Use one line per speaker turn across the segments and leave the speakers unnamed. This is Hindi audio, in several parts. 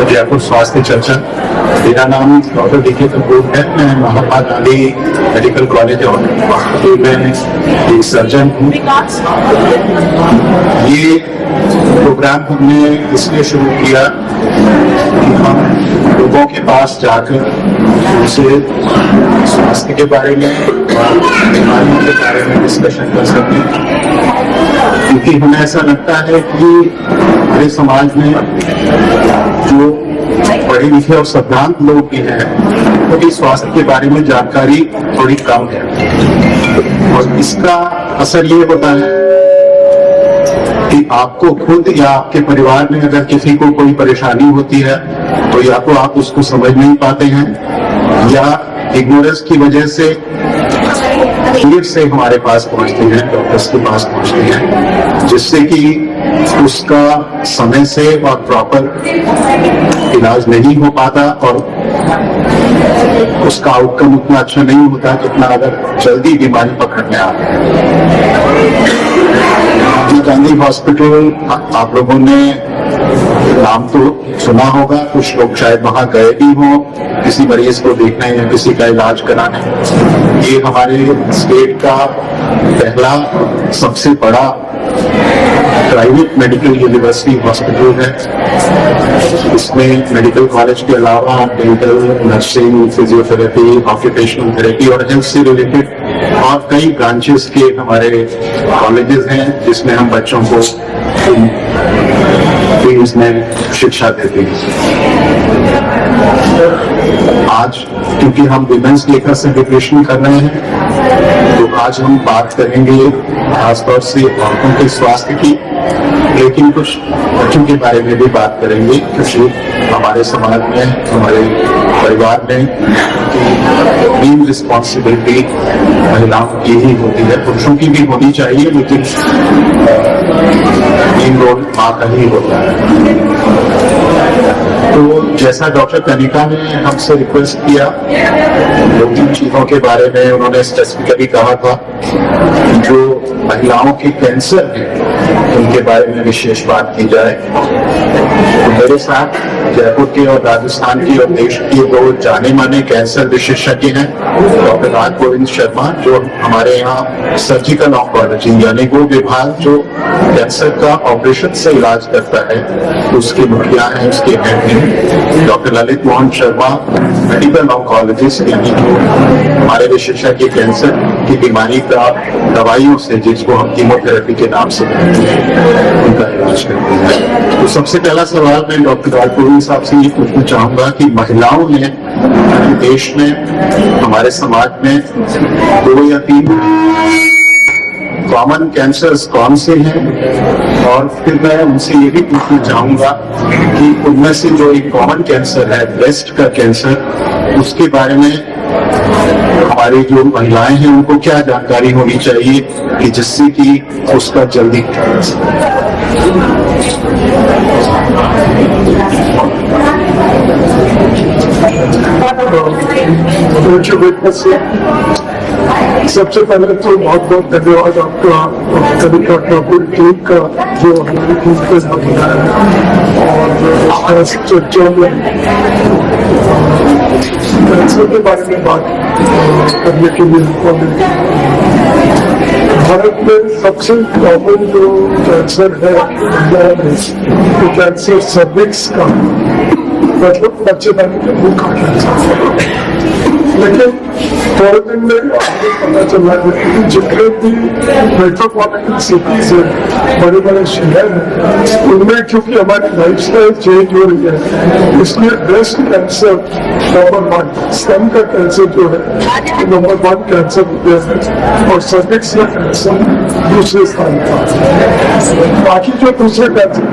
जयपुर स्वास्थ्य चर्चा। मेरा नाम डॉक्टर डीके कपूर है। मैं महात्मा गांधी मेडिकल कॉलेज और हॉस्पिटल में एक सर्जन हूँ। ये प्रोग्राम हमने इसलिए शुरू किया कि हम लोगों के पास जाकर उनसे स्वास्थ्य के बारे में और बीमारियों के बारे में डिस्कशन कर सकें, क्योंकि हमें ऐसा लगता है कि हमारे समाज में जो पढ़े लिखे और सभ्रांत लोग भी हैं, उनकी स्वास्थ्य के बारे में जानकारी थोड़ी कम है। और इसका असर ये होता है कि आपको खुद या आपके परिवार में अगर किसी को कोई परेशानी होती है तो या तो आप उसको समझ नहीं पाते हैं या इग्नोरेंस की वजह से देर से हमारे पास पहुंचते हैं, डॉक्टर्स के पास पहुंचते हैं, जिससे कि उसका समय से और प्रॉपर इलाज नहीं हो पाता और उसका आउटकम उतना अच्छा नहीं होता जितना अगर जल्दी बीमारी पकड़ने आता है। गांधी हॉस्पिटल आप लोगों ने नाम तो सुना होगा, कुछ लोग शायद वहां गए भी हों किसी मरीज को देखने या किसी का इलाज कराने। ये हमारे स्टेट का पहला सबसे बड़ा प्राइवेट मेडिकल यूनिवर्सिटी हॉस्पिटल है। इसमें मेडिकल कॉलेज के अलावा dental, nursing, physiotherapy, occupational therapy और हेल्थ से रिलेटेड और कई ब्रांचेस के हमारे कॉलेजेस हैं जिसमें हम बच्चों को इसमें शिक्षा देते हैं। आज क्योंकि हम विमेंस डे का सेलिब्रेशन कर रहे हैं, तो आज हम बात करेंगे खासतौर से औरतों के स्वास्थ्य की, लेकिन कुछ बच्चों के बारे में भी बात करेंगे, क्योंकि हमारे समाज में, हमारे परिवार में मेन रिस्पॉन्सिबिलिटी महिलाओं की ही होती है। पुरुषों की भी होनी चाहिए, लेकिन मेन रोल माँ का ही होता है। तो जैसा डॉक्टर कनिका ने हमसे रिक्वेस्ट किया, 2-3 चीजों के बारे में उन्होंने स्पेसिफिकली कहा था। जो महिलाओं के कैंसर है उनके बारे में विशेष बात की जाए। तो मेरे साथ जयपुर के और राजस्थान की और देश के 2 जाने माने कैंसर विशेषज्ञ हैं, डॉक्टर राज गोविंद शर्मा जो हमारे यहाँ सर्जिकल ऑन्कोलॉजी यानी वो विभाग जो कैंसर का ऑपरेशन से इलाज करता है उसके मुखिया हैं, उसके हेड हैं। Doctor Lalit Mohan Sharma medical oncologist यानी जो हमारे विशेषज्ञ कैंसर की बीमारी का दवाइयों से, जिसको हम कीमोथेरेपी के नाम से उनका इलाज करते हैं। तो सबसे पहला सवाल मैं डॉक्टर राज गोविंद साहब से ये पूछना चाहूंगा कि महिलाओं ने देश में, हमारे समाज में 2 या 3 कॉमन कैंसर्स कौन से हैं, और फिर मैं उनसे ये भी पूछना चाहूंगा कि उनमें से जो एक कॉमन कैंसर है ब्रेस्ट का कैंसर, उसके बारे में हमारी जो महिलाएं हैं उनको क्या जानकारी होनी चाहिए कि जिससे कि उसका जल्दी
सबसे पहले तो बहुत बहुत धन्यवाद आपका कनिका ठाकुर टीम का जो हमारी टीम के साथ बनाया है। और चर्चा में कैंसर के बारे में बात करने के लिए भारत में सबसे कॉमन जो कैंसर है वो कैंसर सर्विक्स का, मतलब बच्चेदानी का मुंह का कैंसर। लेकिन थोड़े दिन में पता चला है कि जितने भी मेट्रोपॉलिटन सिटीज है, बड़े बड़े शहर हैं, उनमें क्योंकि हमारी लाइफस्टाइल चेंज हो रही है, इसलिए ब्रेस्ट कैंसर नंबर 1, स्तन का कैंसर जो है नंबर 1 कैंसर हो गया है और सर्विक्स का कैंसर दूसरे स्थान पर। बाकी जो दूसरे कैंसर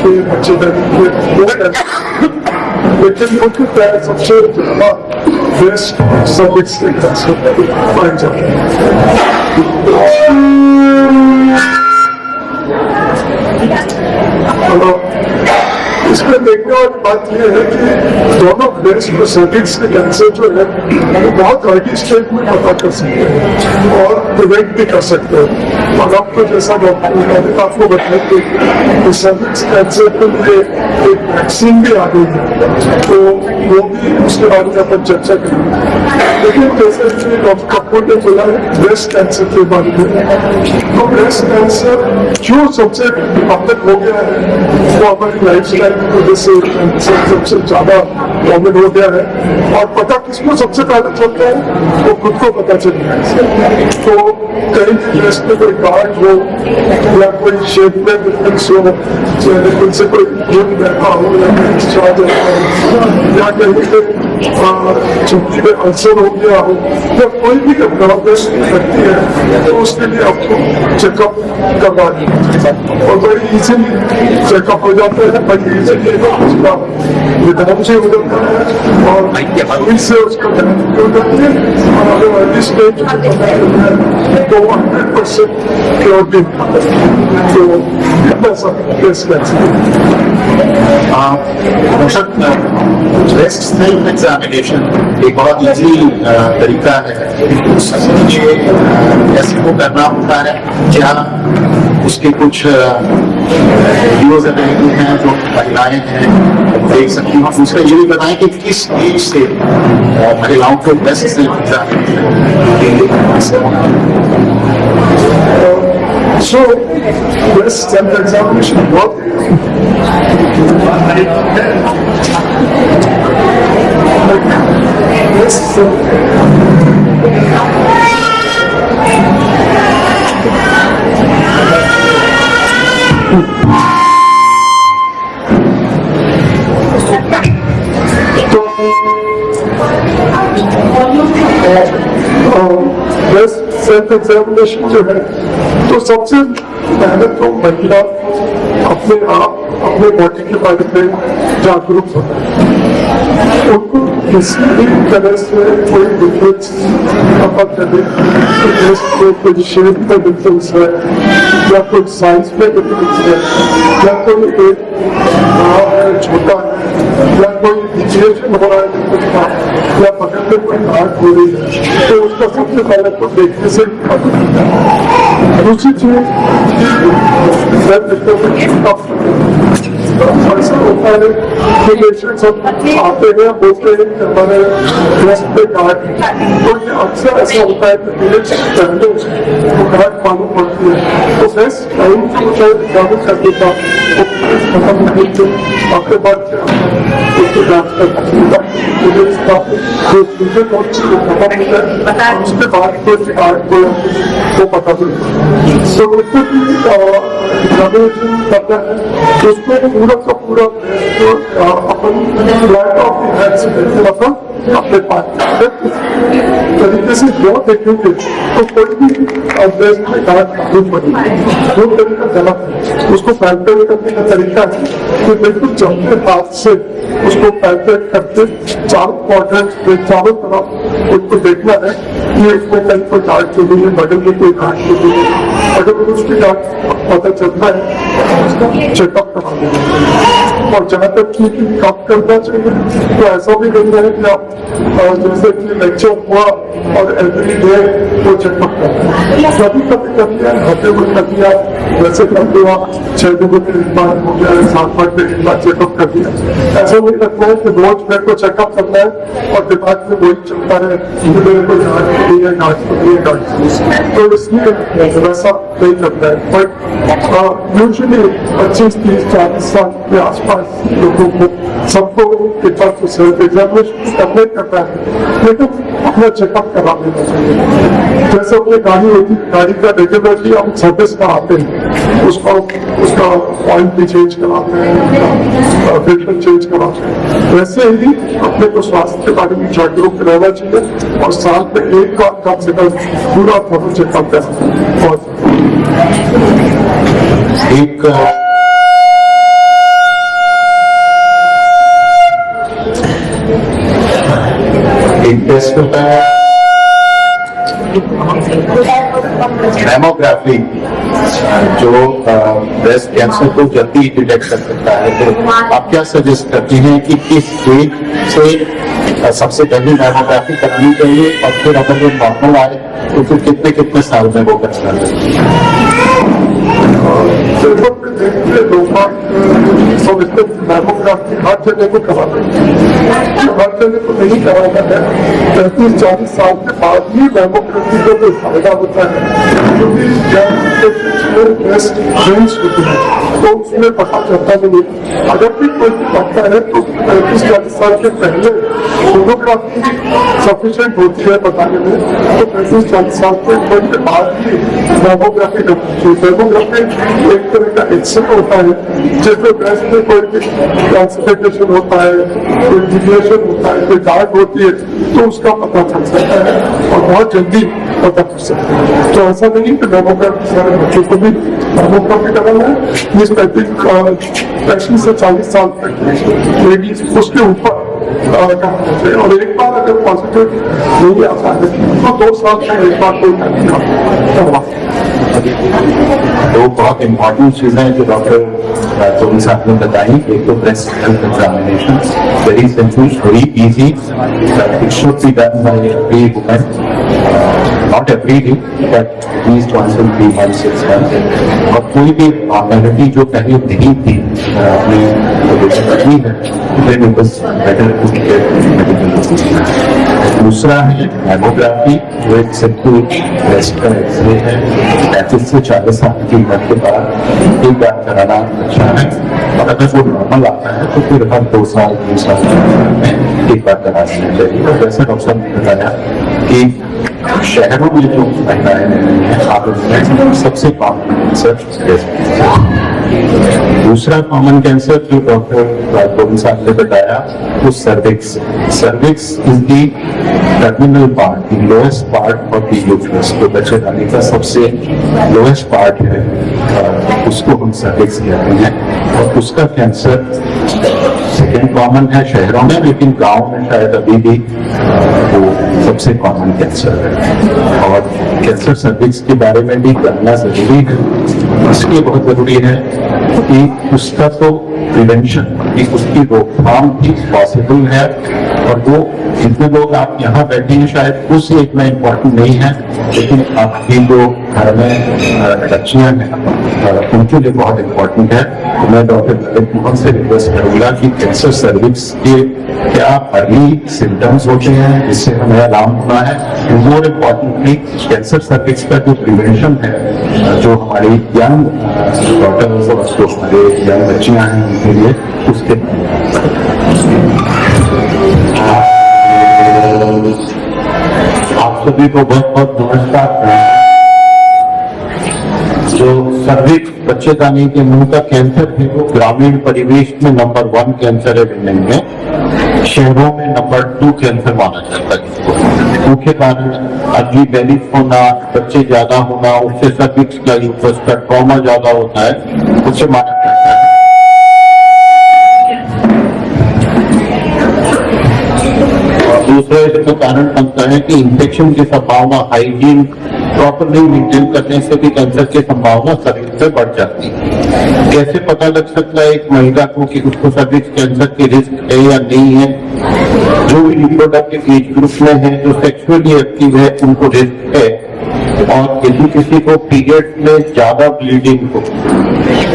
के बच्चेदानी के 2 कैंसर, लेकिन मुख्य सबसे ज्यादा ब्रेस्ट सर्विक्स के कैंसर पाए जाते हैं। इसमें देखने वाली बात यह है कि दोनों ब्रेस्ट और सर्विक्स के कैंसर जो है वो बहुत अर्ली स्टेज में पता कर सकते हैं और प्रिवेंट भी कर सकते हैं। और आपको जैसा डॉक्टर ने आपको बताया कि सर्विक्स कैंसर के लिए एक वैक्सीन भी आ गई है, तो वो भी उसके बारे में अपन चर्चा करेंगे। लेकिन जैसे कि डॉक्टर कपूर ने बोला है ब्रेस्ट कैंसर के बारे में, तो ब्रेस्ट कैंसर क्यों सबसे घातक हो गया है, वो हमारी लाइफस्टाइल की वजह से कैंसर सबसे ज्यादा कॉमन हो गया है। और पता किसको सबसे पहले चलता है, वो खुद को पता चलता है। तो कहीं ब्रेस्ट में कोई गार्ड हो या कोई शेप में डिफरेंस हो, उनसे कोई खून बैठा हो या कहीं पे चुटकी में अल्सर हो गया हो या कोई भी घटना लगती है, तो उसके लिए आपको चेकअप करवा दिया और बड़ी इजीली चेकअप हो जाता है, बड़ी इजीली उसका निदान से हो जाता है और इससे उसका थेरेपी हो जाती है। और अगर अर्ली स्टेज तो 100% क्योर भी तो ऐसा breast cancer.
Breast self examination एक बहुत इजी तरीका है, उसके कैसे वो करना होता है, क्या उसके कुछ वीडियोज अवेलेबल हैं जो महिलाएं हैं देख सकती हैं। दूसरा ये भी बताएं कि किस एज से महिलाओं को breast self examination
So, breast self examination work. Breast self examination जो है, तो सबसे पहले तो महिला अपने आप अपने बॉडी के बारे में जागरूक होता है। उनको किसी भी तरह से कोई डिफरेंस पता चले, कोई शेप में डिफरेंस है या कोई साइज में डिफरेंस है या कोई एक बड़ा है छोटा है या कोई डिजिएशन हो रहा है या बगल में कोई गांठ हो रही है, तो उसका सबसे पहले तो देखने से दूसरी चीज ऐसा होता है कि पेशेंट सब आते हैं बोलते हैं कि हमारे ब्रेस्ट पे गांठ, तो ये अक्सर ऐसा होता है कि पीरियड्स पहले वो गांठ मालूम पड़ती है, तो बेस्ट टाइम को एग्जामिन कर देता खत्म होने के आपके बाद उसको जांच कर उसके बाद कोई शिकायत को वो पता चलता है। तो एग्जामिनेशन करना है उसको पूरा का पूरा जो अपन फ्लैट ऑफ द हेड से मतलब अपने पास तरीके से जो देखेंगे तो कोई भी ब्रेस्ट में गांठ नहीं पड़ेगी, वो तरीका गलत है। उसको पैल्पेट करने का तरीका है कि बिल्कुल चलते हाथ से उसको पैल्पेट करके चारों क्वाड्रेंट्स में चारों तरफ उसको देखना है कि उसमें कहीं कोई गांठ चली है, बगल में कोई गांठ चली है। अगर उसकी गांठ पता चलता है उसका चेकअप करा देना। और जहाँ तक की कब करना चाहिए, तो ऐसा भी करना है कि आप जैसे कि लेक्चर हुआ और एवरी डे वो चेकअप करना है। कभी कभी कर लिया, हफ्ते में कर लिया, वैसे कर लिया, 6 दिन में एक बार हो गया, 7 बार में एक बार चेकअप कर दिया। ऐसा नहीं रखना है कि रोज मेरे को चेकअप करना है और दिमाग में वही चलता है कि मेरे को गांठ पड़ी है, गांठ पड़ी है, गांठ पड़ी है, तो इसलिए वैसा नहीं करता है। बट यूजुअली 25-30-40 साल के आसपास लोगों को सबको एक बार तो सेल्फ एग्जामिनेशन करना करता है, लेकिन अपना चेकअप करा देना चाहिए। जैसे अपनी गाड़ी होती है, गाड़ी का रेगुलरली हम सर्विस कराते हैं, उसका ऑयल भी चेंज कराते हैं, फिल्टर चेंज कराते हैं, वैसे ही अपने को स्वास्थ्य के बारे में जागरूक रहना चाहिए और साल में एक बार कम से कम पूरा थोड़ा चेकअप करना और
एक टेस्ट होता है मैमोग्राफी जो ब्रेस्ट कैंसर को जल्दी डिटेक्ट कर सकता है, तो आप क्या सजेस्ट करते हैं कि किस एज से सबसे पहले मैमोग्राफी करानी चाहिए, और फिर अगर वो नॉर्मल आए तो फिर कितने कितने साल में वो करना चाहिए?
जरूरत में देखते लोग समझते मैमोग्राफी हर जगह को कराते हैं, हर जगह को नहीं कराना है। 35-40 साल के बाद ही मैमोग्राफी का कोई फायदा होता है, क्योंकि ब्रेस्ट रेंज होती है तो उसमें पता चलता नहीं। अगर भी कोई पता है तो 35-40 साल के पहले सोनोग्राफी सफिशिएंट होती है बताने में, तो 35-40 साल के बाद ही मैमोग्राफी करनी चाहिए। मैमोग्राफी एक तरह का एक्शन होता है जिसमें ब्रेस्ट में कोई ट्रांसप्लांटेशन होता है, कोई डिविएशन होता है, कोई गांठ होती है, तो उसका पता चल सकता है और बहुत जल्दी पता चल सकता है। तो ऐसा नहीं कि मैमोग्राफी सारे बच्चों को भी मैमोग्राफी कराना है। जिस 35 से 40 साल तक लेडीज उसके ऊपर करना चाहिए, और एक बार अगर पॉजिटिव नहीं आता है तो 2 साल में एक बार कोई करवा।
दो बहुत इम्पोर्टेंट चीजें जो डॉक्टर सोनी साहब ने बताई, एक तो breast health examination, very simple, very easy, it should be done by every woman, not every day but at least once in 3 months 6 months। और कोई भी ऑर्गेनिटी जो पहले नहीं थी अपने करनी है, then it was better to get medical. दूसरा है मैमोग्राफी, जो एक सिंपल ब्रेस्ट का एक्सरे है, 35 से 40 साल की उम्र के बाद एक बार कराना अच्छा है, और अगर वो नॉर्मल आता है तो फिर हर 2 साल 3 साल में एक बार कराना चाहिए। तो वैसे डॉक्टर ने बताया कि शहरों में जो महिलाएं रहती हैं आप उसमें सबसे कॉमन कैंसर ब्रेस्ट। दूसरा कॉमन कैंसर जो डॉक्टर राजगोविंद साहब ने बताया वो cervix. Cervix is the terminal part, the lowest part of the uterus, जो बच्चेदानी का सबसे लोएस्ट पार्ट है, उसको हम सर्विक्स कहते हैं। और उसका कैंसर सेकेंड कॉमन है शहरों में, लेकिन गांव में शायद अभी भी वो सबसे कॉमन कैंसर है। और कैंसर सर्विक्स के बारे में भी जानना जरूरी है, इसलिए बहुत जरूरी है कि उसका तो प्रिवेंशन, कि उसकी रोकथाम भी पॉसिबल है। और वो जितने लोग आप यहाँ बैठे हैं शायद उस एज में इम्पोर्टेंट नहीं है, लेकिन आपकी जो घर में बच्चियां हैं उनके लिए बहुत इम्पोर्टेंट है। तो मैं डॉक्टर ललित मोहन से रिक्वेस्ट करूंगा कि कैंसर सर्विक्स के क्या अर्ली सिम्टम्स होते हैं जिससे हमें अलार्म होना है, मोर इम्पोर्टेंटली कैंसर सर्विक्स का जो प्रिवेंशन है, जो हमारी यंग डॉक्टर्स और जो हमारे यंग बच्चियां हैं उनके लिए, उसके आप सभी को बहुत बहुत नमस्कार। जो सर्विक्स बच्चेदानी के मुंह का कैंसर है वो ग्रामीण परिवेश में नंबर 1 कैंसर है विमेन में, शहरों में नंबर 2 कैंसर माना जाता है। मुख्य कारण अर्ली बेलीफ होना, बच्चे ज्यादा होना, उससे सर्विक्स का यूट्रस का ट्रॉमा ज्यादा होता है, उससे माना जाता है। दूसरा इसका कारण बनता है कि इंफेक्शन की संभावना, हाइजीन प्रॉपरली मेंटेन करने से भी कैंसर की संभावना शरीर से बढ़ जाती है। कैसे पता लग सकता है एक महिला को कि उसको सर्विक्स कैंसर की रिस्क है या नहीं है? जो रिप्रोडक्टिव एज ग्रुप में है, जो सेक्सुअली एक्टिव है, उनको रिस्क है। और यदि किसी को पीरियड में ज्यादा ब्लीडिंग हो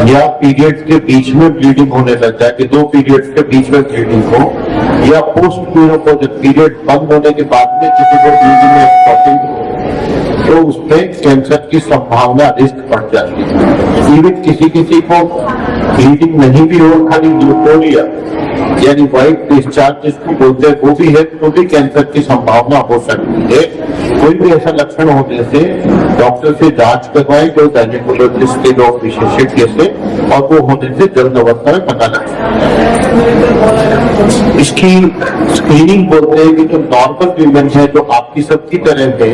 या पीरियड्स के बीच में ब्लीडिंग होने लग जाए, कि 2 पीरियड्स के बीच में ब्लीडिंग हो, या पोस्ट पीरियड जब पीरियड बंद होने के बाद में किसी को ब्लीडिंग में स्टॉपिंग हो, तो उसमें कैंसर की संभावना रिस्क बढ़ जाती है। इवन किसी को ब्लीडिंग नहीं भी हो, खाली ल्यूकोरिया यानी व्हाइट डिस्चार्ज जिसको बोलते हैं वो भी है, तो भी कैंसर की संभावना हो सकती है। कोई भी ऐसा लक्षण होने से डॉक्टर से जांच करवाएं, जो गायनेकोलॉजिस्ट के लोग विशेषज्ञ से, और वो होने से जल्द अवस्था में पता लग सकता है। इसकी स्क्रीनिंग बोलते हैं कि जो नॉर्मल वीमेन है, जो आपकी सबकी तरह है,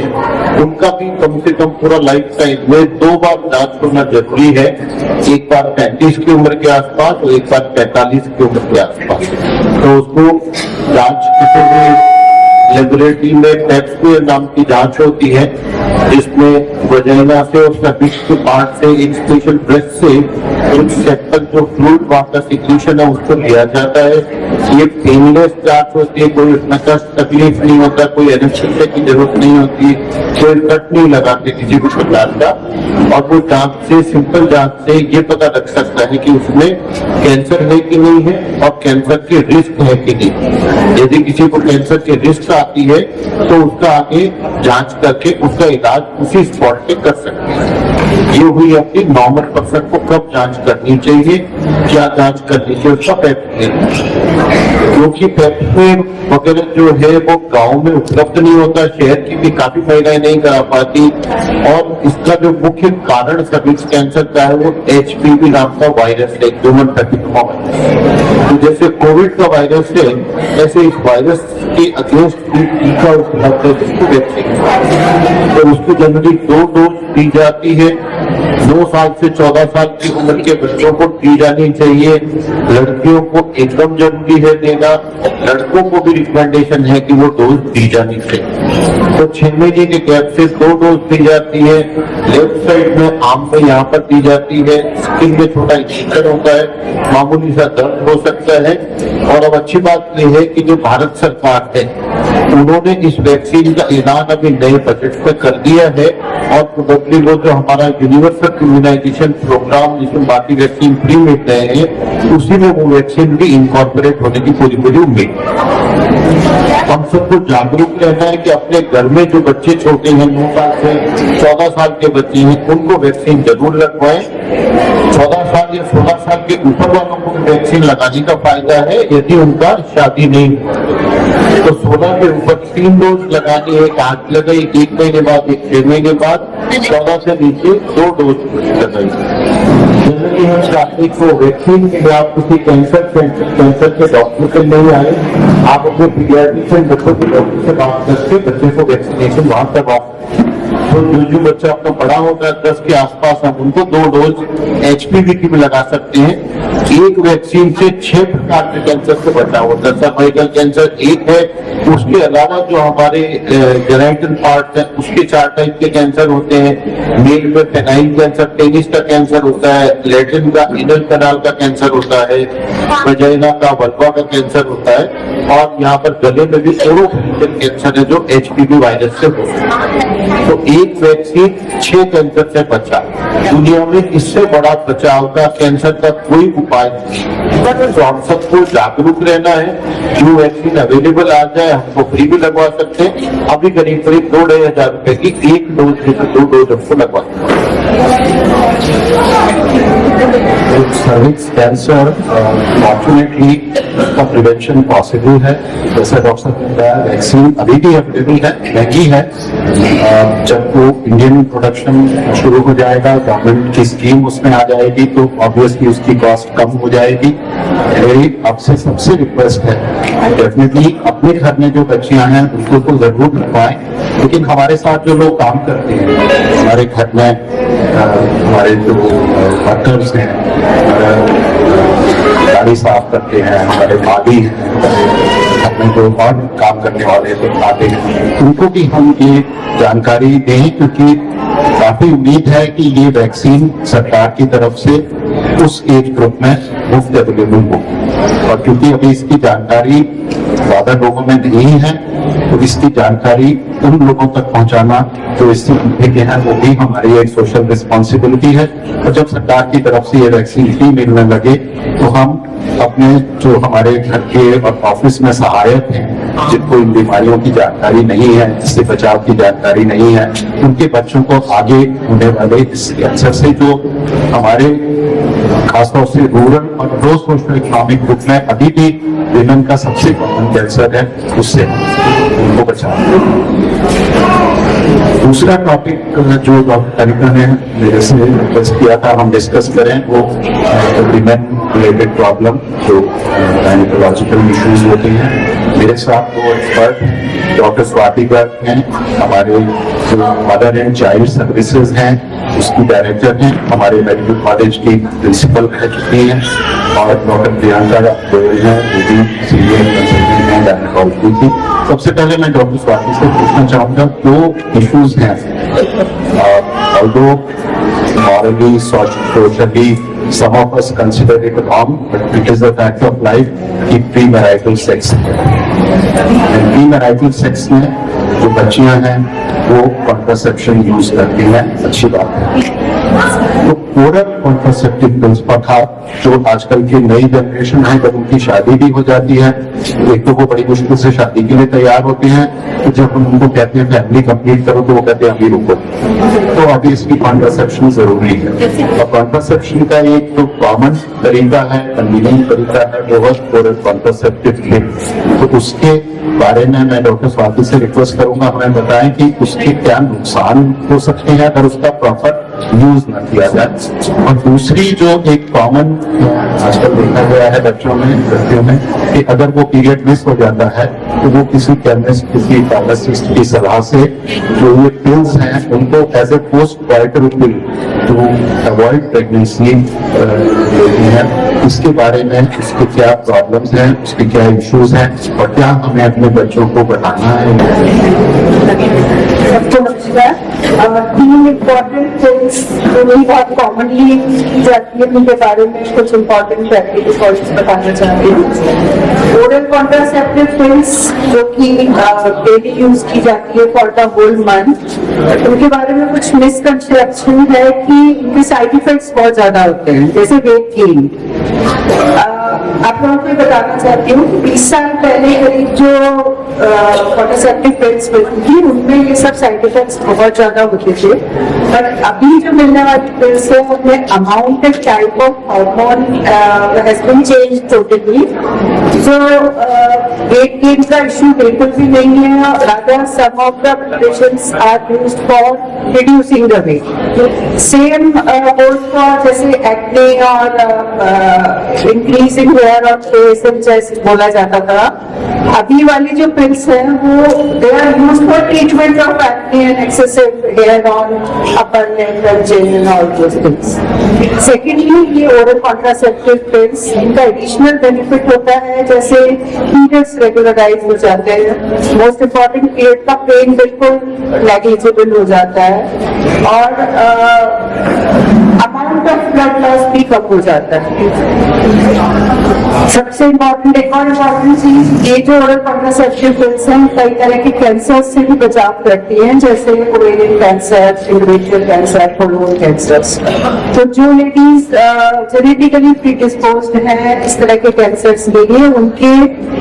उनका भी कम से कम पूरा लाइफ टाइम में 2 बार जांच होना जरूरी है। एक बार 35 की उम्र के आसपास और एक बार 45 की उम्र के आसपास। तो उसको जांच किसी भी लेबोरेटरी में पेप्समियर नाम की जांच होती है, जिसमें वजाइना से और सर्विक्स के पार्ट से एक स्पेशल ब्रश से कुछ सेक्टर जो फ्लूइड वहां का सिक्रीशन है उसको लिया जाता है। ये पेनलेस जांच होती है, कोई उसमें कष्ट तकलीफ नहीं होता, कोई एनेस्थीसिया की जरूरत नहीं होती, कोई कट नहीं लगाते किसी भी प्रकार का। और वो जांच से, सिंपल जांच से ये पता लग सकता है कि उसमें कैंसर है कि नहीं है और कैंसर की रिस्क है कि नहीं। यदि किसी को कैंसर की रिस्क आती है तो उसका आगे जांच करके उसका इलाज उसी स्पॉट पे कर सकते हैं। ये हुई अपनी नॉर्मल पर्सन को कब जांच करनी चाहिए, क्या जांच करनी चाहिए, उसका पेप्समियर। क्योंकि पेप्समियर वगैरह जो है वो गांव में उपलब्ध नहीं होता, शहर की भी काफी महिलाएं नहीं करा पाती। और इसका जो मुख्य कारण सर्विक्स कैंसर का है वो HPV नाम का वायरस है, ह्यूमन पैपिलोमा वायरस। तो जैसे कोविड का वायरस है, ऐसे इस वायरस के अगेंस्ट भी टीका उपलब्ध है, जिसको वैक्सीन। तो उसकी जनरली 2 डोज दी जाती है। 9 साल से 14 साल की उम्र के बच्चों को दी जानी चाहिए। लड़कियों को एकदम जरूरी है देना, लड़कों को भी रिकमेंडेशन है कि वो डोज दी जानी चाहिए। तो 6 महीने के गैप से 2 डोज दी जाती है। लेफ्ट साइड में आर्म में यहाँ पर दी जाती है। स्किन में छोटा इंजेक्शन होता है, मामूली सा दर्द हो सकता है। और अब अच्छी बात यह है कि जो भारत सरकार है उन्होंने इस वैक्सीन का ऐलान अभी नए बजट में कर दिया है। और प्रोबेबली वो जो हमारा यूनिवर्सल इम्यूनाइजेशन प्रोग्राम जिसमें बाकी वैक्सीन फ्री मिल रहे हैं, उसी में वो वैक्सीन भी इनकॉर्पोरेट होने की पूरी उम्मीद। हम सबको जागरूक रहना है कि अपने घर में जो बच्चे छोटे हैं, 9 साल से 14 साल के बच्चे हैं, उनको वैक्सीन जरूर लगवाएं। 14 साल या 16 साल के ऊपर वालों को वैक्सीन लगाने का फायदा है यदि उनका शादी नहीं हुआ। तो 16 के ऊपर 3 डोज लगानी है, आज लगाई 1 महीने बाद, 1 6 महीने बाद, 14 से नीचे 2 डोज लगाई। जनरली हम चाहते हैं कि वैक्सीन के लिए आप किसी कैंसर के डॉक्टर से नहीं आए, आप अपने पीडियाट्रिशियन बच्चों के डॉक्टर से बात करके बच्चे को वैक्सीनेशन वहां करवा। तो जो बच्चा अपना बड़ा होता है 10 के आसपास, हम उनको 2 डोज HPV की भी लगा सकते हैं। एक वैक्सीन से 6 प्रकार के कैंसर से बचाव होता है। सर्वाइकल कैंसर एक है, उसके अलावा जो हमारे जेनाइटल पार्ट है उसके 4 टाइप के कैंसर होते हैं। मेल में पेनाइल कैंसर, पेनिस का कैंसर होता है, लैट्रिन का, एनल कैनाल का कैंसर होता है, वजाइना का, वल्वा का कैंसर होता है। और यहाँ पर गले में भी ओरोफेरिंजियल कैंसर है जो HPV वायरस से होता है। तो एक वैक्सीन 6 कैंसर से बचा। दुनिया में इससे बड़ा बचाव का कैंसर का कोई उपाय नहीं। तो हम सबको जागरूक रहना है। जो वैक्सीन अवेलेबल आ जाए हमको फ्री भी लगवा सकते हैं। अभी करीब 2-2.5 हजार रुपए की 1 डोज से 2 डोज हमको लगवा सकते हैं। सर्विक्स कैंसर फॉर्चुनेटली का प्रिवेंशन पॉसिबल है। जैसा डॉक्टर ने बताया, वैक्सीन अभी भी अवेलेबल है, महंगी है। जब वो इंडियन प्रोडक्शन शुरू हो जाएगा, गवर्नमेंट की स्कीम उसमें आ जाएगी, तो ऑब्वियसली उसकी कॉस्ट कम हो जाएगी। मेरी आपसे सबसे रिक्वेस्ट है, डेफिनेटली अपने घर में जो बच्चियां हैं उनको तो जरूर लगवाएं, लेकिन हमारे साथ जो लोग काम करते हैं हमारे घर में, हमारे जो वर्कर्स हैं, गाड़ी साफ करते हैं, हमारे माली हैं, अपने जो और काम करने वाले लोग आते हैं, उनको भी हम ये जानकारी दें, क्योंकि काफी उम्मीद है कि ये वैक्सीन सरकार की तरफ से उस एज ग्रुप में मुफ्त अवेलेबल हो। और क्योंकि अभी इसकी जानकारी ज्यादा लोगों में नहीं है, तो इसकी जानकारी उन लोगों तक पहुंचाना जो इससे पीछे के हैं, वो भी हमारी एक सोशल रिस्पॉन्सिबिलिटी है। और जब सरकार की तरफ से ये वैक्सीन फ्री मिलने लगे, तो हम अपने जो हमारे घर के और ऑफिस में सहायक हैं, जिनको इन बीमारियों की जानकारी नहीं है, जिससे बचाव की जानकारी नहीं है, उनके बच्चों को आगे होने वाले इस कैंसर से, जो हमारे खासतौर से रूरल और लो सोशल इकोनॉमिक ग्रुप में अभी भी विमेन का सबसे कॉमन कैंसर है, उससे उनको बचाना। दूसरा टॉपिक जो डॉक्टर तनिका ने मेरे से रिक्वेस्ट किया था हम डिस्कस करें, वो विमेन रिलेटेड प्रॉब्लम जो गायनेकोलॉजिकल इश्यूज होते हैं। मेरे साथ वो एक्सपर्ट डॉक्टर स्वाति गर्ग हैं, हमारे जो मदर एंड चाइल्ड सर्विसेज हैं उसकी डायरेक्टर हैं, हमारे मेडिकल कॉलेज की प्रिंसिपल रह चुकी हैं, और डॉक्टर प्रियंका गोयल हैं, जो भी सीनियर कंसल्टेंट हैं गायनेकोलॉजी की। सबसे पहले मैं डॉक्टर स्वाति से पूछना चाहूंगा, दो इश्यूज हैं, although morally, socially, some of us consider it wrong, but it is a fact of life कि premarital sex है। premarital sex में जो बच्चियां हैं वो कॉन्ट्रासेप्शन यूज करती हैं, अच्छी बात है। तो ओरल कॉन्ट्रासेप्टिव पिल्स अर्थात जो आजकल की नई जनरेशन है, जब उनकी शादी भी हो जाती है, एक तो वो बड़ी मुश्किल से शादी के लिए तैयार होते हैं, तो जब हम उनको कहते हैं फैमिली कंप्लीट करो तो वो कहते हैं अभी रुको। तो अभी इसकी कॉन्ट्रासेप्शन जरूरी है। और कॉन्ट्रासेप्शन का एक जो कॉमन तरीका है, कन्वीनियंट तरीका है, वो है ओरल कॉन्ट्रासेप्टिव पिल्स। तो उसके बारे में मैं डॉक्टर स्वाति से रिक्वेस्ट करूंगा, हमें बताएं कि उसके क्या नुकसान हो सकते हैं अगर उसका प्रॉपर यूज न किया जाए। और दूसरी जो एक कॉमन आजकल देखा गया है बच्चों में, लड़कियों में, कि अगर वो पीरियड मिस हो जाता है तो वो किसी केमिस्ट, किसी फार्मासिस्ट की सलाह से जो ये पिल्स हैं उनको as a postpartal pill to avoid pregnancy लेती हैं। इसके बारे में उसके क्या प्रॉब्लम्स हैं, उसके क्या इश्यूज हैं और क्या हमें अपने बच्चों को बताना है।
सबको नमस्कार। तीन इम्पोर्टेंट थिंग्स जो नहीं बहुत कॉमनली जाती है, उनके बारे में कुछ इम्पोर्टेंट प्रैक्टिकल पॉइंट्स बताना चाहती हूँ। ओरल कॉन्ट्रासेप्टिव पिल्स जो कि डेली यूज की जाती है फॉर द होल मंथ, उनके बारे में कुछ मिसकंसेप्शन है कि इनके साइड इफेक्ट्स बहुत ज्यादा होते हैं, जैसे वेट गेन। आप लोगों को बताना चाहती हूँ कि 20 साल पहले करीब जो कॉन्ट्रासेप्टिव पिल्स मिलती थी उनमें ये सब साइड इफेक्ट्स बहुत ज्यादा होते थे, बट अभी जो मिलने वाली पिल्स है उनमें amount and type of hormone has been change totally. So weight gain का इश्यू बिल्कुल भी नहीं है, rather some of the preparations are used for reducing the weight. Same hold for जैसे एक्ने और इंक्रीजिंग हेयर और फेस एंड चेस्ट बोला जाता था। अभी वाली जो पिल्स हैं वो they are used for treatment of acne and excessive hair on upper neck and chin and all those things. Secondly, ये ओरल कॉन्ट्रासेप्टिव पिल्स, इनका एडिशनल बेनिफिट होता है जैसे पीरियड्स रेगुलराइज हो जाते हैं, मोस्ट इम्पॉर्टेंट पीरियड का पेन बिल्कुल नेग्लिजिबल हो जाता है और अमाउंट ऑफ ब्लड लॉस भी कम हो जाता है। सबसे इम्पोर्टेंट एक और इम्पोर्टेंट चीज, ये जो ओरल कॉन्ट्रासेप्टिव पिल्स हैं कई तरह के कैंसर से भी बचाव करती हैं, जैसे ovarian cancer, endometrial cancer, colon cancers. तो जो लेडीज जेनेटिकली प्रीडिस्पोज्ड हैं इस तरह के कैंसर्स के लिए, उनके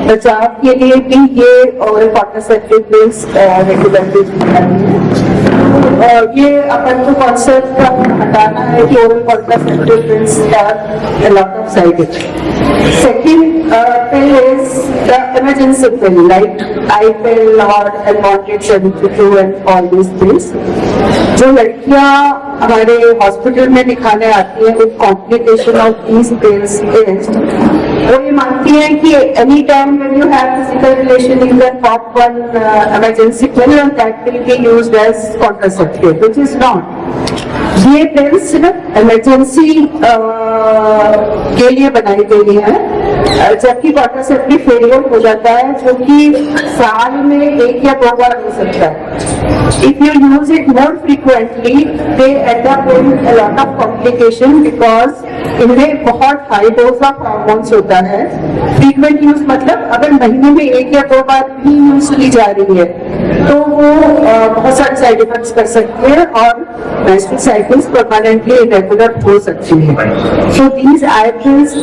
बचाव के लिए भी ये ओरल कॉन्ट्रासेप्टिव पिल्स रेगुलरली ये अपन को कॉन्सेप्ट का हटाना है कि oral contraceptive pills have a lot of side effects. Second pill is the emergency pill like eye pill or unwanted cervical and all these pills. जो लड़कियां हमारे हॉस्पिटल में दिखाने आती हैं with complication of these pills is वो ये मानती हैं कि any time when you have physical relation you can pop one emergency pill and that will be used as contraceptive, which is not. ये पिल्स सिर्फ इमरजेंसी के लिए बनाई गई है, जबकि कॉन्ट्रासेप्टिव फेलियर हो जाता है जो कि साल में 1 या 2 बार हो सकता है। If you use it more frequently, they end up in a lot of complication because इनमें बहुत हाई डोज ऑफ हार्मोन्स होता है। फ्रीक्वेंट यूज मतलब अगर महीने में 1 या 2 बार भी यूज की जा रही है तो वो बहुत सारे साइड इफेक्ट्स कर सकती है और मेंस्ट्रुअल साइकिल्स परमानेंटली इरेगुलर हो सकती है। So these eye pills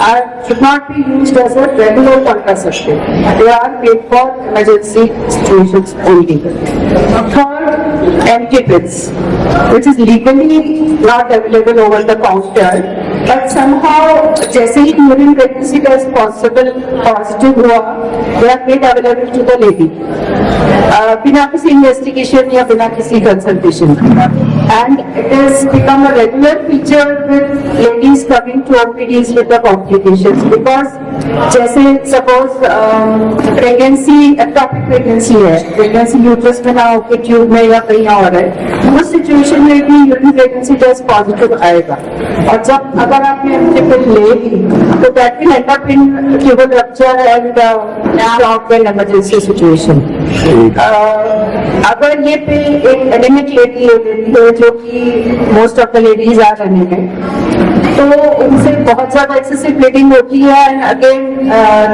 should not be used as a regular contraceptive. They are made for emergency situations only. Third, anti-pills, which is legally not available over the counter, but somehow जैसे ही during pregnancy test positive हुआ, they are made available to the lady. बिना किसी इन्वेस्टिगेशन या बिना किसी consultation and it has become a regular feature with ladies coming to OPDs with the complications because जैसे suppose pregnancy ectopic pregnancy है, pregnancy uterus में ना होके ट्यूब में या कहीं और है, उस सिचुएशन में भी यूरिन प्रेगनेंसी टेस्ट पॉजिटिव आएगा और जब अगर आपने एमटिपिल ले ली तो that will end up in tubal rupture and shock and emergency situation. अगर ये पे एक एनेमिक लेडी ले लेती है जो कि most of the ladies are anaemic तो उनसे बहुत ज्यादा एक्सेसिव ब्लीडिंग होती है and again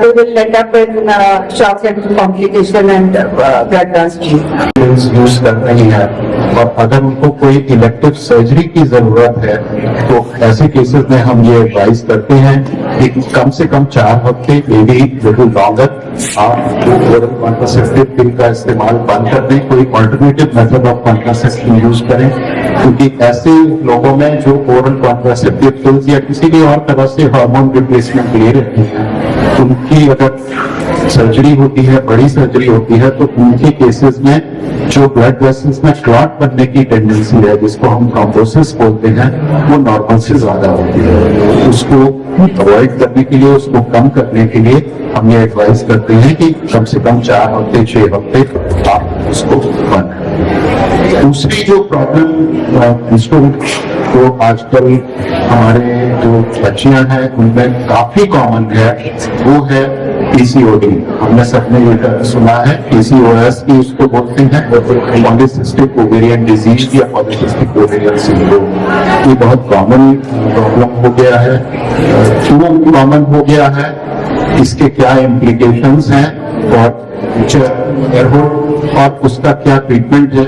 they will end up in shock and complication and blood transfusion
use कर रही है और अगर उनको कोई इलेक्टिव सर्जरी की जरूरत है तो ऐसे केसेस में हम ये एडवाइस करते हैं कि कम से कम 4 हफ्ते मे बी लिटिल लॉन्गर आप ओरल कॉन्ट्रासेप्टिव पिल का इस्तेमाल बंद कर दें, कोई alternative method of contraception use करें क्योंकि ऐसे लोगों में जो ओरल कॉन्ट्रासेप्टिव पिल्स या किसी भी और तरह से हार्मोन रिप्लेसमेंट ले रहे हैं उनकी अगर सर्जरी होती है, बड़ी सर्जरी होती है तो उनके केसेस में जो ब्लड वेसल्स में क्लॉट बनने की टेंडेंसी है जिसको हम थ्रोम्बोसिस बोलते हैं वो नॉर्मल से ज्यादा होती है। उसको अवॉइड करने के लिए, उसको कम करने के लिए हम ये एडवाइस करते हैं कि कम से कम 4 हफ्ते 6 हफ्ते आप उसको बंद करें। दूसरी जो प्रॉब्लम तो आजकल हमारे जो बच्चियां हैं उनमें काफी कॉमन है वो है पीसीओडी। हमने सबने ये सुना है पीसीओएस की उसको बोलते हैं पॉलीसिस्टिक ओवेरियन डिजीज या पॉलीसिस्टिक ओवेरियन सिंड्रोम। ये बहुत कॉमन प्रॉब्लम हो गया है। क्यों कॉमन हो गया है, इसके क्या इम्प्लीकेशंस हैं और उसका क्या ट्रीटमेंट है,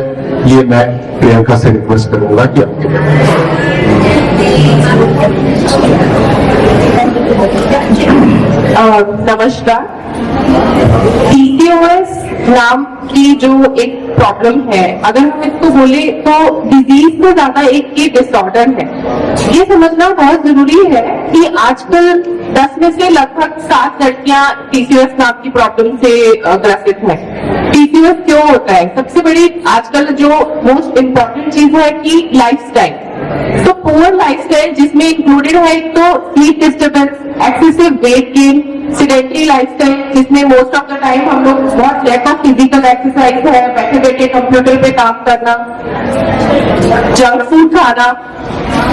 ये मैं प्रियंका से रिक्वेस्ट करूंगा कि आपके
नमस्कार। पीसीओएस नाम की जो एक प्रॉब्लम है, अगर हम इसको बोले तो डिजीज से ज्यादा एक ये डिसऑर्डर है। ये समझना बहुत जरूरी है कि आजकल 10 में से लगभग 7 लड़कियां पीसीओएस नाम की प्रॉब्लम से ग्रसित है। पीसीओएस क्यों होता है? सबसे बड़ी आजकल जो मोस्ट इम्पोर्टेंट चीज है कि लाइफस्टाइल। तो पुअर लाइफस्टाइल जिसमें इंक्लूडेड है एक तो sleep disturbance, excessive weight gain, sedentary lifestyle जिसमें मोस्ट ऑफ द टाइम हम लोग बहुत लैक ऑफ फिजिकल एक्सरसाइज है, बैठे बैठे कंप्यूटर पे काम करना, जंक फूड खाना।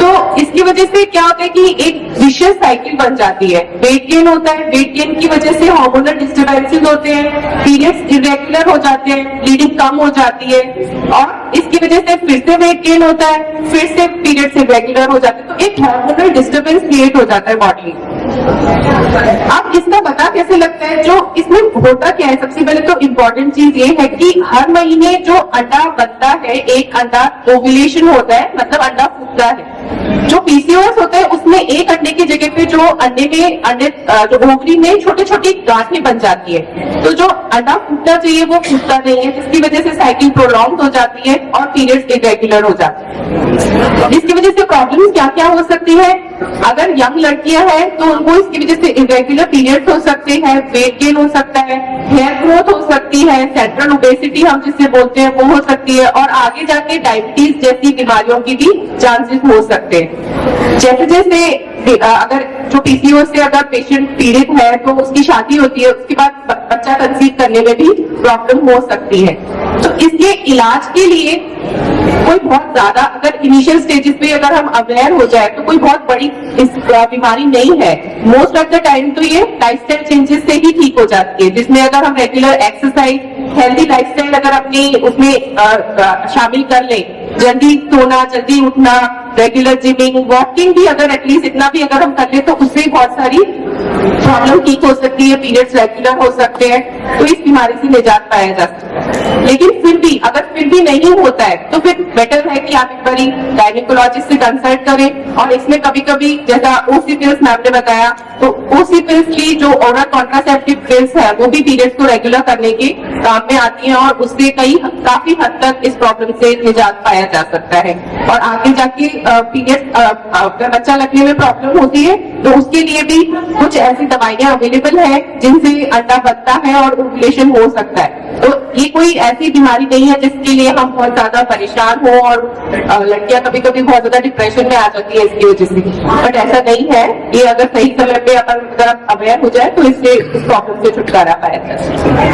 तो इसकी वजह से क्या होता है कि एक विशियस साइकिल बन जाती है। वेट गेन होता है, वेट गेन की वजह से हार्मोनल डिस्टर्बेंसेस होते हैं, पीरियड्स इरेगुलर हो जाते हैं, ब्लीडिंग कम हो जाती है और इसकी वजह से फिर से वेट गेन होता है, फिर से पीरियड्स इरेगुलर हो जाते हैं। तो एक हार्मोनल डिस्टर्बेंस क्रिएट हो जाता है बॉडी। अब इसका पता कैसे लगता है? जो इसमें होता क्या है, सबसे पहले तो इम्पोर्टेंट चीज ये है कि हर महीने जो अंडा बनता है, एक अंडा ओव्यूलेशन होता है, मतलब अंडा फूटता है। जो पीसीओएस होता है उसमें एक अंडे की जगह पे जो जो ओवरी में छोटी छोटी गांठें बन जाती है। तो जो अंडा फूटना चाहिए वो फूटता नहीं है, जिसकी वजह से साइकिल प्रोलॉन्ग हो जाती है और पीरियड्स इरेगुलर हो जाते हैं। जिसकी वजह से प्रॉब्लम्स क्या क्या हो सकती है? अगर यंग लड़कियां हैं तो उनको इसकी वजह से इरेगुलर पीरियड्स हो सकते हैं, वेट गेन हो सकता है, हेयर ग्रोथ हो सकती है, सेंट्रल ओबेसिटी हम जिसे बोलते हैं वो हो सकती है और आगे जाके डायबिटीज जैसी बीमारियों की भी चांसेस हो सकते हैं। जैसे जैसे अगर जो पीसीओ से अगर पेशेंट पीड़ित है तो उसकी शादी होती है, उसके बाद बच्चा कंसीव करने में भी प्रॉब्लम हो सकती है। तो इसके इलाज के लिए कोई बहुत ज्यादा अगर इनिशियल स्टेजेस पे अगर हम अवेयर हो जाए तो कोई बहुत बड़ी इस बीमारी नहीं है। मोस्ट ऑफ द टाइम तो ये लाइफस्टाइल चेंजेस से ही ठीक हो जाती है, जिसमें अगर हम रेगुलर एक्सरसाइज, हेल्दी लाइफस्टाइल अगर अपनी उसमें शामिल कर लें, जल्दी सोना, जल्दी उठना, रेगुलर जिमिंग, वॉकिंग भी अगर एटलीस्ट इतना भी अगर हम कर ले तो उससे बहुत सारी प्रॉब्लम ठीक हो सकती है, पीरियड्स रेगुलर हो सकते हैं। तो इस बीमारी से निजात पाया जा सकता है। लेकिन फिर भी अगर फिर भी नहीं होता है तो फिर बेटर है कि आप एक बारी गायनेकोलॉजिस्ट से कंसल्ट करें। और इसमें कभी कभी जैसा ओसी पिल्स मैम ने बताया, तो ओसी पिल्स की जो ओरल कॉन्ट्रासेप्टिव पिल्स है वो भी पीरियड्स को रेगुलर करने के काम में आती है और उससे काफी हद तक इस प्रॉब्लम से निजात पाया जा सकता है। और आगे जाके पीरियड अगर बच्चा लगने में प्रॉब्लम होती है तो उसके लिए भी कुछ ऐसी दवाइयां अवेलेबल है जिनसे अंडा बनता है और ओव्यूलेशन हो सकता है। तो ये कोई ऐसी बीमारी नहीं है जिसके लिए हम बहुत ज्यादा परेशान हो और लड़कियां कभी कभी बहुत ज्यादा डिप्रेशन में आ जाती है इसकी वजह से, बट ऐसा नहीं है। ये अगर सही समय पे अगर अवेयर हो जाए तो इससे इस प्रॉब्लम से छुटकारा पाया जा सकता
है।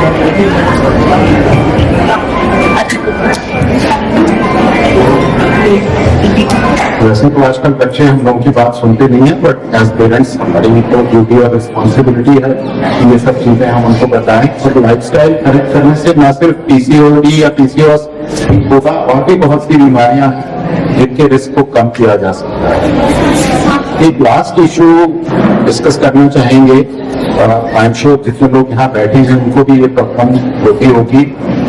वैसे तो आजकल बच्चे हम लोगों की बात सुनते नहीं है, बट एज पेरेंट्स हमारी तो ड्यूटी और रिस्पॉन्सिबिलिटी है कि ये सब चीजें हम उनको बताएं। और लाइफस्टाइल करेक्ट करने से न सिर्फ पीसीओडी या पीसीओएस होगा, और भी बहुत सी बीमारियां हैं जिनके रिस्क को कम किया जा सकता है। एक लास्ट इशू डिस्कस करना चाहेंगे, आई एम श्योर जितने लोग यहाँ बैठे हैं उनको भी ये प्रॉब्लम होगी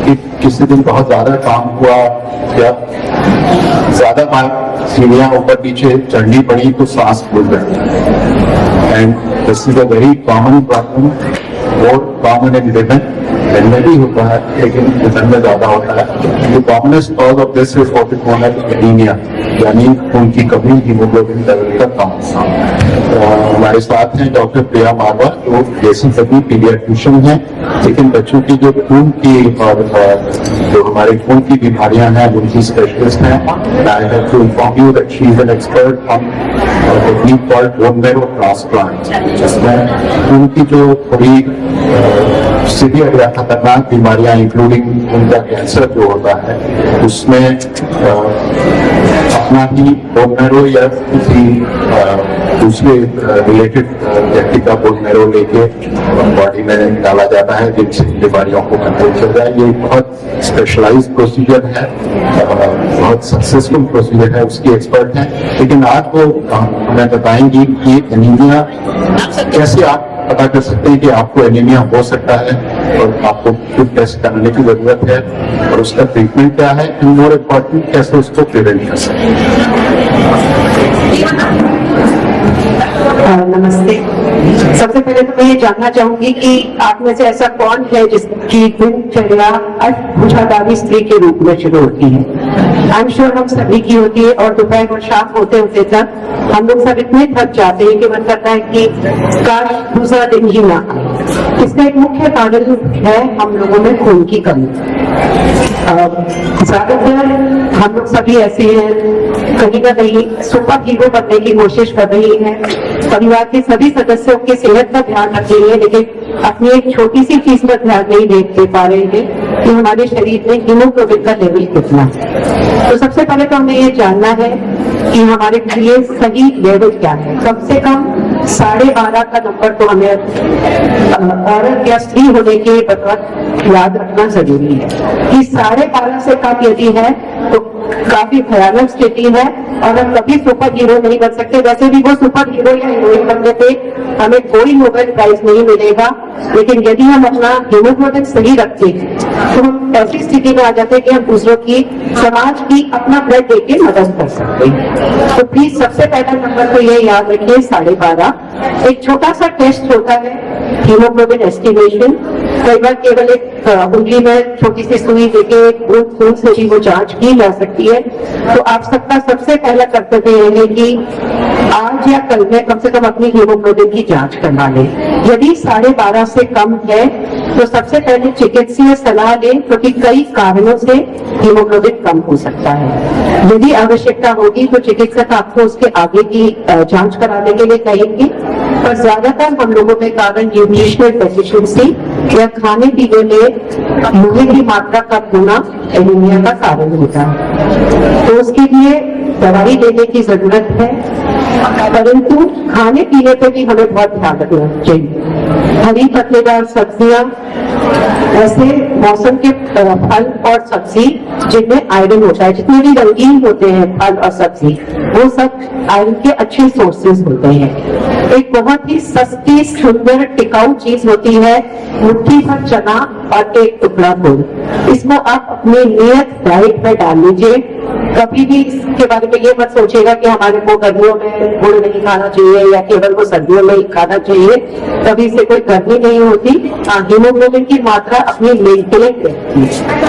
कि किसी दिन बहुत ज्यादा काम हुआ या ज्यादा सीढ़ियां ऊपर पीछे चढ़नी पड़ी तो सांस फूल गई। And this is a very common problem, और कॉमन इन विमेन में भी होता है लेकिन विमेन में ज्यादा होता है। The commonest cause of this is what is known as anaemia, यानी खून की कमी, हीमोग्लोबिन लेवल का कम। हमारे साथ हैं डॉक्टर प्रिया मारवा जो बेसिकली पीडियाट्रिशियन हैं, लेकिन बच्चों की जो खून की और जो हमारे खून की बीमारियां हैं उनकी स्पेशलिस्ट हैं। I have to inform you that she is an expert on technique called bone marrow transplant, जिसमें खून की जो थोड़ी सीवियर या खतरनाक बीमारियां इंक्लूडिंग उनका कैंसर जो होता है उसमें अपना ही बोन मैरो या किसी दूसरे रिलेटेड व्यक्ति का बोन मैरो लेके बॉडी में डाला जाता है जिनसे बीमारियों को कंट्रोल कर जाए। ये बहुत स्पेशलाइज्ड प्रोसीजर है, बहुत सक्सेसफुल प्रोसीजर है, उसकी एक्सपर्ट हैं। लेकिन आज वो हमें बताएंगी कि एनीमिया कैसे आप पता कर सकते हैं कि आपको एनीमिया हो सकता है और आपको खुद टेस्ट करने की जरूरत है, और उसका ट्रीटमेंट क्या है, एंड मोर इम्पोर्टेंट कैसे उसको प्रिवेंट कर सकते हैं।
नमस्ते। सबसे पहले तो मैं ये जानना चाहूंगी कि आप में से ऐसा कौन है जिसकी दिनचर्या अष्टभुजाधारी स्त्री के रूप में शुरू होती है। आई एम श्योर हम सभी की होती है, और दोपहर और शाम होते होते तक हम लोग सब इतने थक जाते हैं कि मन करता है कि काश दूसरा दिन ही ना आए। इसका एक मुख्य कारण है हम लोगों में खून की कमी। ज्यादातर हम लोग सभी ऐसे हैं, कहीं ना कहीं सुपर हीरो बनने की कोशिश कर रही है, परिवार के सभी सदस्यों की सेहत का ध्यान रख रही है, लेकिन अपनी एक छोटी सी चीज पर ध्यान नहीं दे पा रहे हैं कि हमारे शरीर में हीमोग्लोबिन का लेवल कितना है। तो सबसे पहले तो हमें ये जानना है कि हमारे लिए सही लेवल क्या है। कम से कम 12.5 का नंबर तो हमें औरत या स्त्री होने के वक्त याद रखना जरूरी है कि 12.5 से कम यदि है तो काफी भयानक स्थिति है, और हम कभी सुपर हीरो नहीं बन सकते। वैसे भी वो सुपर हीरो या हीरोइन बनने पे हमें कोई नोबेल प्राइज नहीं मिलेगा, लेकिन यदि हम अपना हीमोग्लोबिन सही रखते हैं तो हम ऐसी स्थिति में आ जाते हैं कि हम दूसरों की, समाज की अपना ब्लड देके मदद कर सकते हैं। तो प्लीज सबसे पहला नंबर तो ये याद रखिए 12.5। एक छोटा सा टेस्ट होता है हीमोग्लोबिन एस्टिमेशन। कई बार केवल एक उंगली में छोटी सी सुई देके खून से ही वो जांच की जा सकती है। तो आप सबका सबसे पहला कर्तव्य यह है कि आज या कल में कम से कम अपनी हीमोग्लोबिन की जांच करवा लें। यदि 12.5 से कम है तो सबसे पहले चिकित्सीय सलाह लें, क्योंकि कई कारणों से हीमोग्लोबिन कम हो सकता है। यदि आवश्यकता होगी तो चिकित्सक आपको उसके आगे की जांच कराने के लिए कहेंगे, पर ज्यादातर हम लोगों में कारण न्यूट्रिशनल डेफिशिएंसी या खाने पीने में लोहे की मात्रा कम होना एनीमिया का कारण होता है। तो उसके लिए दवाई लेने की जरूरत है, परंतु खाने पीने पे भी हमें बहुत ध्यान रखना चाहिए। हरी पत्तेदार सब्जियां, ऐसे मौसम के फल और सब्जी जिनमें आयरन होता है, जितने भी रंगीन होते हैं फल और सब्जी, वो सब आयरन के अच्छे सोर्सेज होते हैं। एक बहुत ही सस्ती, सुंदर, टिकाऊ चीज होती है मुट्ठी भर चना और एक टुकड़ा गुड़। इसको आप अपने नियत डाइट में डाल लीजिए। कभी भी इसके बारे में ये मत सोचिएगा कि हमारे को गर्मियों में गुड़ नहीं खाना चाहिए या केवल वो सर्दियों में ही खाना चाहिए, कभी से कोई गर्मी नहीं होती। हीमोग्लोबिन की मात्रा अपनी मेंटेन है।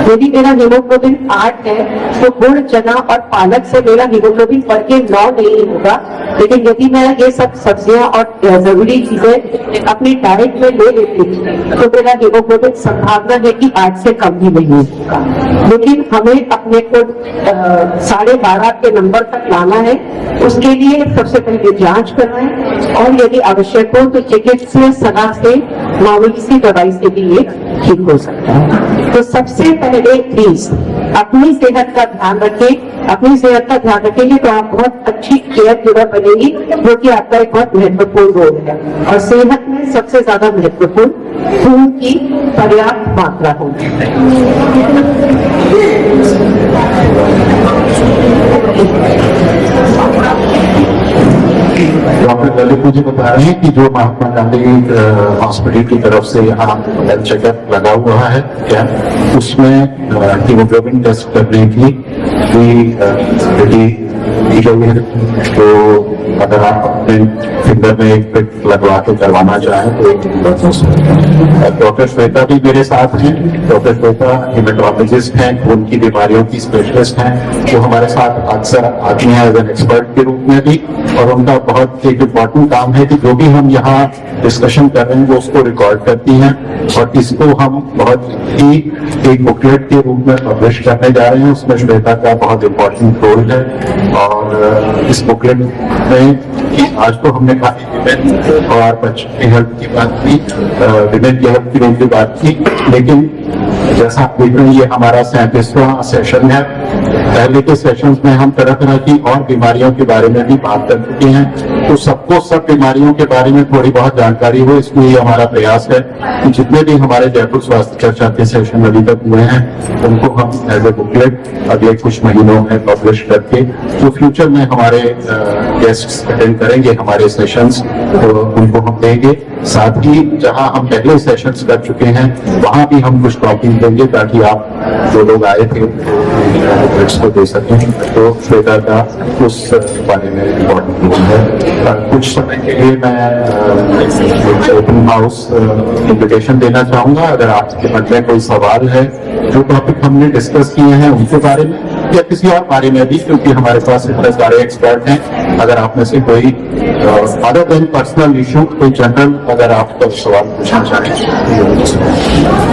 यदि मेरा हीमोग्लोबिन 8 है तो गुड़, चना और पालक से मेरा हीमोग्लोबिन बढ़ के 9 नहीं होगा, लेकिन यदि मैं ये सब सब्जियां और जरूरी चीजें अपनी डाइट में ले लेती हूँ तो मेरा हीमोग्लोबिन संभावना है कि 8 से कम भी नहीं होगा। लेकिन हमें अपने को 12.5 के नंबर तक लाना है। उसके लिए सबसे पहले जांच करवाएं और यदि आवश्यक हो तो चिकित्सीय सलाह से मामूली सी दवाई से भी ये ठीक हो सकता है। तो सबसे पहले प्लीज अपनी सेहत का ध्यान रखें। अपनी सेहत का ध्यान रखेंगे तो आप बहुत अच्छी केयर गिवर बनेंगी, जो कि आपका एक बहुत महत्वपूर्ण रोल है। और सेहत में सबसे ज्यादा महत्वपूर्ण खून की पर्याप्त मात्रा होगी।
डॉक्टर ललित जी बता रहे हैं कि जो महात्मा गांधी हॉस्पिटल की तरफ से यहाँ हेल्थ चेकअप लगा हुआ है क्या, उसमें हीमोग्लोबिन टेस्ट करने की फैसिलिटी दी गई है। तो अगर आप अपने फिंगर में एक पिट लगवा के करवाना चाहें तो डॉक्टर श्वेता भी मेरे साथ हैं। डॉक्टर श्वेता हेमेटोलॉजिस्ट हैं, खून की बीमारियों की स्पेशलिस्ट हैं, जो हमारे साथ अक्सर आती हैं एज एन एक्सपर्ट के रूप में भी। और उनका बहुत एक इम्पोर्टेंट काम है कि जो भी हम यहाँ डिस्कशन कर रहे हैं वो उसको रिकॉर्ड करती हैं और इसको हम बहुत ही एक बुकलेट के रूप में पब्लिश करने जा रहे हैं। उसमें श्वेता का बहुत इम्पोर्टेंट रोल है। और इस बुकलेट में आज तो हमने काफी विमेन और बच्चों की हेल्थ की बात की, विमेन की हेल्थ की रोल की बात की, लेकिन जैसा आप देख रहे हैं ये हमारा 37वां सेशन है। पहले के सेशंस में हम तरह तरह की और बीमारियों के बारे में भी बात कर चुके हैं, तो सबको सब बीमारियों के बारे में थोड़ी बहुत जानकारी हो, इसलिए हमारा प्रयास है कि जितने भी हमारे जयपुर स्वास्थ्य चर्चा के सेशन अभी तक हुए हैं उनको हम एज ए बुकलेट अगले कुछ महीनों में पब्लिश करके जो फ्यूचर में हमारे गेस्ट्स अटेंड करेंगे हमारे सेशंस तो उनको हम देंगे। साथ ही जहां हम पहले सेशंस कर चुके हैं वहां भी हम कुछ टॉपिक देंगे ताकि आप जो लोग आए थे को दे सकें। तो श्वेता का उस बारे में इम्पोर्टेंट रोल है। कुछ समय के लिए मैं ओपन हाउस इन्विटेशन देना चाहूंगा। अगर आपके मन में कोई सवाल है, जो टॉपिक हमने डिस्कस किए हैं उनके बारे में या किसी और बारे में भी, क्योंकि हमारे पास इतने सारे एक्सपर्ट हैं, अगर आप में से कोई अदर देन पर्सनल इशू कोई जनरल अगर आप सवाल पूछना चाहें।